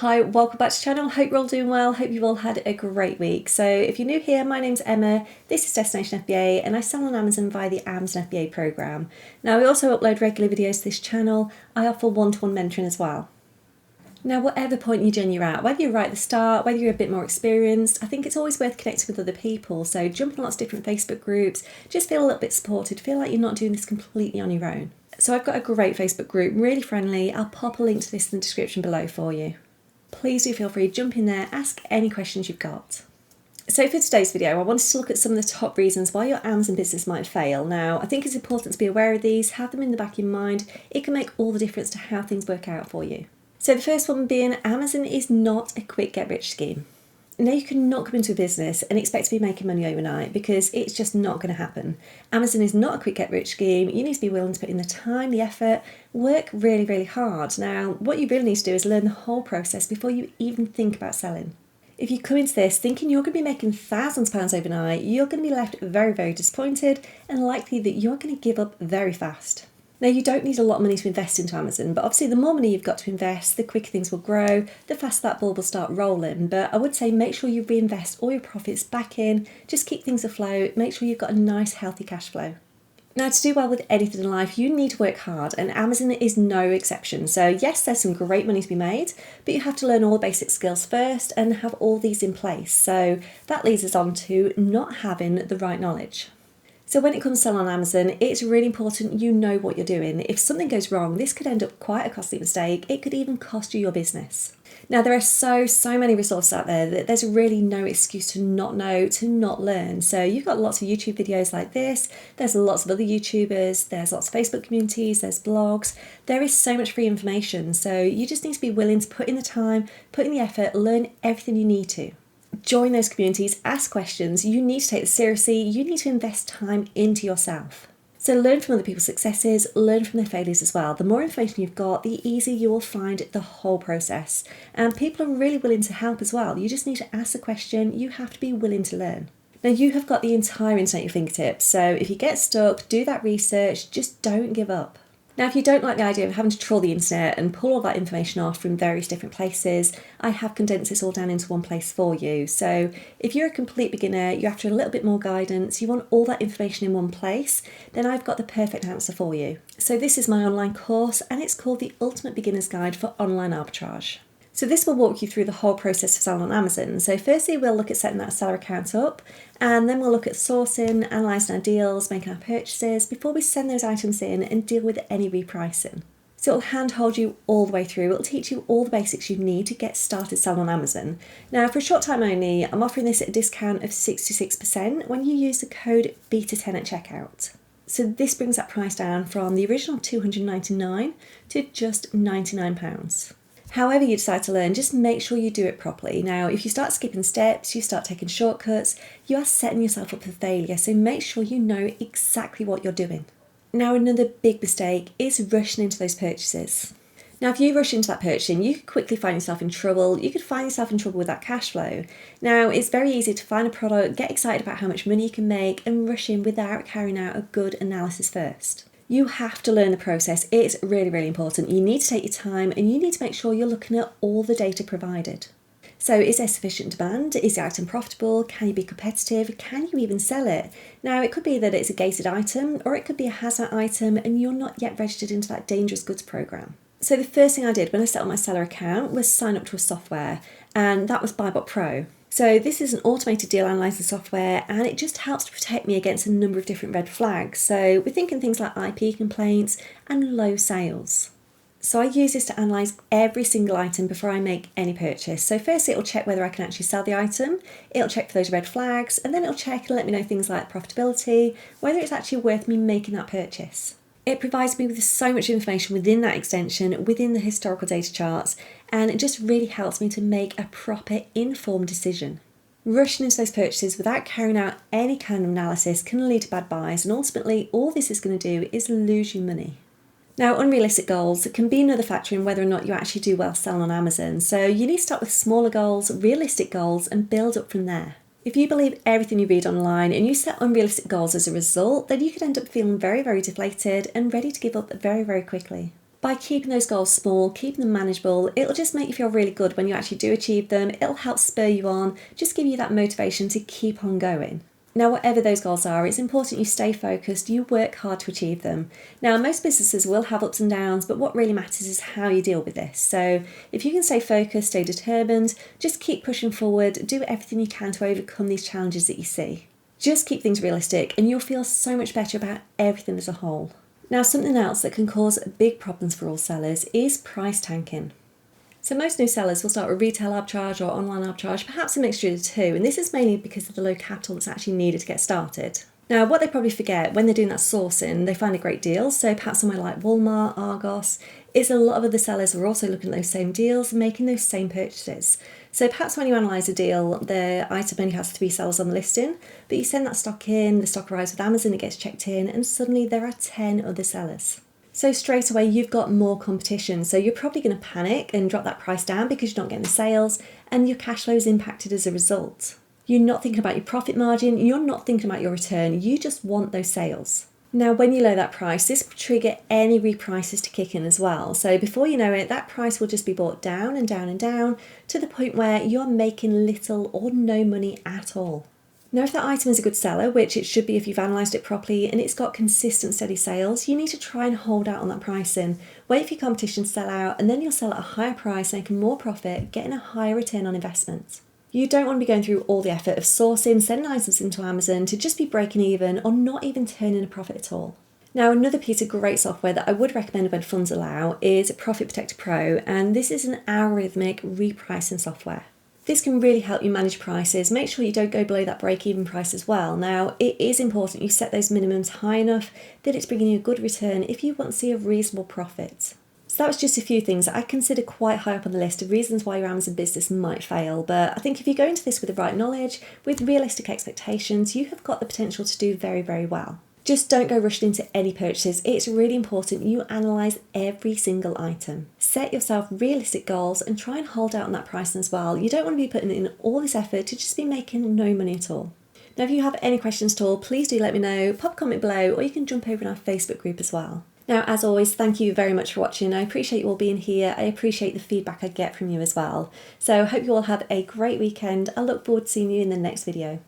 Hi, welcome back to the channel. Hope you're all doing well. Hope you've all had a great week. So if you're new here, my name's Emma. This is Destination FBA and I sell on Amazon via the Amazon FBA program. Now we also upload regular videos to this channel. I offer one-to-one mentoring as well. Now, whatever point in your journey you're at, whether you're right at the start, whether you're a bit more experienced, I think it's always worth connecting with other people. So jump in lots of different Facebook groups, just feel a little bit supported, feel like you're not doing this completely on your own. So I've got a great Facebook group, really friendly. I'll pop a link to this in the description below for you. Please do feel free to jump in there, ask any questions you've got. So for today's video, I wanted to look at some of the top reasons why your Amazon business might fail. Now, I think it's important to be aware of these, have them in the back of your mind. It can make all the difference to how things work out for you. So the first one being, Amazon is not a quick get-rich scheme. Now, you cannot come into a business and expect to be making money overnight because it's just not going to happen. Amazon is not a quick get-rich scheme. You need to be willing to put in the time, the effort, work really, really hard. Now, what you really need to do is learn the whole process before you even think about selling. If you come into this thinking you're going to be making thousands of pounds overnight, you're going to be left very, very disappointed and likely that you're going to give up very fast. Now, you don't need a lot of money to invest into Amazon, but obviously the more money you've got to invest, the quicker things will grow, the faster that ball will start rolling. But I would say make sure you reinvest all your profits back in, just keep things afloat, make sure you've got a nice healthy cash flow. Now, to do well with anything in life, you need to work hard, and Amazon is no exception. So yes, there's some great money to be made, but you have to learn all the basic skills first and have all these in place. So that leads us on to not having the right knowledge. So when it comes to selling on Amazon, it's really important you know what you're doing. If something goes wrong, this could end up quite a costly mistake. It could even cost you your business. Now, there are so many resources out there that there's really no excuse to not know, to not learn. So you've got lots of YouTube videos like this. There's lots of other YouTubers. There's lots of Facebook communities. There's blogs. There is so much free information. So you just need to be willing to put in the time, put in the effort, learn everything you need to. Join those communities, ask questions. You need to take this seriously. You need to invest time into yourself. So learn from other people's successes, learn from their failures as well. The more information you've got, the easier you will find the whole process. And people are really willing to help as well. You just need to ask the question. You have to be willing to learn. Now, you have got the entire internet at your fingertips. So if you get stuck, do that research. Just don't give up. Now, if you don't like the idea of having to trawl the internet and pull all that information off from various different places, I have condensed this all down into one place for you. So if you're a complete beginner, you're after a little bit more guidance, you want all that information in one place, then I've got the perfect answer for you. So this is my online course and it's called the Ultimate Beginner's Guide for Online Arbitrage. So this will walk you through the whole process of selling on Amazon. So firstly, we'll look at setting that seller account up, and then we'll look at sourcing, analysing our deals, making our purchases before we send those items in and deal with any repricing. So it'll handhold you all the way through. It'll teach you all the basics you need to get started selling on Amazon. Now, for a short time only, I'm offering this at a discount of 66% when you use the code BETA10 at checkout. So this brings that price down from the original $299 to just £99. However you decide to learn, just make sure you do it properly. Now, if you start skipping steps, you start taking shortcuts, you are setting yourself up for failure. So make sure you know exactly what you're doing. Now, another big mistake is rushing into those purchases. Now, if you rush into that purchasing, you could quickly find yourself in trouble. You could find yourself in trouble with that cash flow. Now, it's very easy to find a product, get excited about how much money you can make, and rush in without carrying out a good analysis first. You have to learn the process. It's really, really important. You need to take your time and you need to make sure you're looking at all the data provided. So is there sufficient demand? Is the item profitable? Can you be competitive? Can you even sell it? Now, it could be that it's a gated item or it could be a hazard item and you're not yet registered into that dangerous goods program. So the first thing I did when I set up my seller account was sign up to a software, and that was Buybot Pro. So this is an automated deal analyzer software and it just helps to protect me against a number of different red flags. So we're thinking things like IP complaints and low sales. So I use this to analyse every single item before I make any purchase. So first it'll check whether I can actually sell the item, it'll check for those red flags, and then it'll check and let me know things like profitability, whether it's actually worth me making that purchase. It provides me with so much information within that extension, within the historical data charts, and it just really helps me to make a proper informed decision. Rushing into those purchases without carrying out any kind of analysis can lead to bad buys, and ultimately all this is going to do is lose you money. Now, unrealistic goals can be another factor in whether or not you actually do well selling on Amazon. So you need to start with smaller goals, realistic goals, and build up from there. If you believe everything you read online and you set unrealistic goals as a result, then you could end up feeling very, very deflated and ready to give up very, very quickly. By keeping those goals small, keeping them manageable, it'll just make you feel really good when you actually do achieve them. It'll help spur you on, just give you that motivation to keep on going. Now, whatever those goals are, it's important you stay focused, you work hard to achieve them. Now, most businesses will have ups and downs, but what really matters is how you deal with this. So if you can stay focused, stay determined, just keep pushing forward, do everything you can to overcome these challenges that you see. Just keep things realistic and you'll feel so much better about everything as a whole. Now, something else that can cause big problems for all sellers is price tanking. So most new sellers will start with retail arbitrage or online arbitrage, perhaps a mixture of the two, and this is mainly because of the low capital that's actually needed to get started. Now, what they probably forget when they're doing that sourcing, they find a great deal, so perhaps somewhere like Walmart, Argos, is a lot of other sellers are also looking at those same deals and making those same purchases. So perhaps when you analyse a deal, the item only has 3 sellers on the listing, but you send that stock in, the stock arrives with Amazon, it gets checked in, and suddenly there are 10 other sellers. So straight away you've got more competition, so you're probably going to panic and drop that price down because you're not getting the sales and your cash flow is impacted as a result. You're not thinking about your profit margin, you're not thinking about your return, you just want those sales. Now when you lower that price, this will trigger any reprices to kick in as well. So before you know it, that price will just be brought down and down and down to the point where you're making little or no money at all. Now, if that item is a good seller, which it should be if you've analysed it properly and it's got consistent steady sales, you need to try and hold out on that pricing. Wait for your competition to sell out and then you'll sell at a higher price, making more profit, getting a higher return on investment. You don't want to be going through all the effort of sourcing, sending items into Amazon to just be breaking even or not even turning a profit at all. Now, another piece of great software that I would recommend when funds allow is Profit Protector Pro, and this is an algorithmic repricing software. This can really help you manage prices, make sure you don't go below that break-even price as well. Now, it is important you set those minimums high enough that it's bringing you a good return if you want to see a reasonable profit. So that was just a few things that I consider quite high up on the list of reasons why your Amazon business might fail. But I think if you go into this with the right knowledge, with realistic expectations, you have got the potential to do very, very well. Just don't go rushing into any purchases. It's really important you analyse every single item. Set yourself realistic goals and try and hold out on that pricing as well. You don't want to be putting in all this effort to just be making no money at all. Now, if you have any questions at all, please do let me know. Pop a comment below or you can jump over in our Facebook group as well. Now, as always, thank you very much for watching. I appreciate you all being here. I appreciate the feedback I get from you as well. So I hope you all have a great weekend. I look forward to seeing you in the next video.